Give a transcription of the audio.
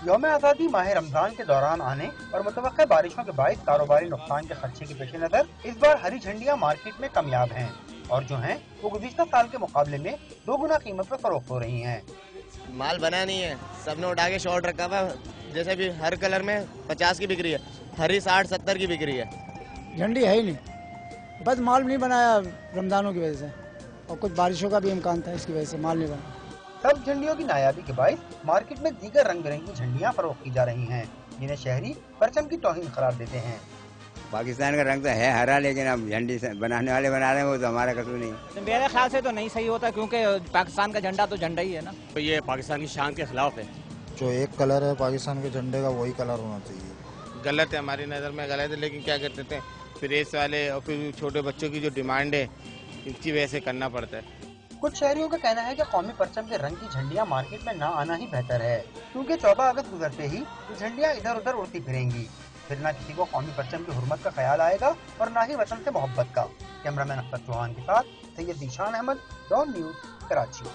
यौम आज़ादी माह रमजान के दौरान आने और मुतवक्किल बारिशों के बाइस कारोबारी नुकसान के खदशे के पेश नज़र इस बार हरी झंडियाँ मार्केट में कामयाब हैं और जो हैं वो गुज़िश्ता साल के मुकाबले में 2 गुना कीमत पर फरोख्त हो रही हैं। माल बना नहीं है, सबने उठा के शॉर्ट रखा हुआ। जैसे भी हर कलर में 50 की बिक रही है, हरी 60-70 की बिक रही है। झंडी है ही नहीं, बस माल नहीं बनाया रमजानों की वजह से और कुछ बारिशों का भी इम्कान था, इसकी वजह से माल नहीं बना। सब झंडियों की नायाबी के बाइस मार्केट में दीगर रंग बिरंगी झंडियाँ फरोख्त की जा रही हैं जिन्हें शहरी परचम की तौहीन करार देते हैं। पाकिस्तान का रंग तो है हरा, लेकिन अब झंडी बनाने वाले बना रहे हैं, वो तो हमारा कसूर नहीं। मेरे ख्याल से तो नहीं सही होता, क्योंकि पाकिस्तान का झंडा तो झंडा ही है ना। तो ये पाकिस्तान की शान के खिलाफ है। जो एक कलर है पाकिस्तान के झंडे का वही कलर होना चाहिए। गलत है, हमारी नज़र में गलत है, लेकिन क्या कर देते हैं प्रेस वाले और फिर छोटे बच्चों की जो डिमांड है इनकी वजह से करना पड़ता है। कुछ शहरियों का कहना है कि कौमी परचम के रंग की झंडियाँ मार्केट में न आना ही बेहतर है, क्योंकि 14 अगस्त गुजरते ही ये झंडियाँ इधर उधर उड़ती फिरेंगी, फिर न किसी को कौमी परचम की हुर्मत का ख्याल आएगा और न ही वतन से मोहब्बत का। कैमरामैन अख्तर चौहान के साथ सैयद ज़ीशान अहमद, डॉन न्यूज़, कराची।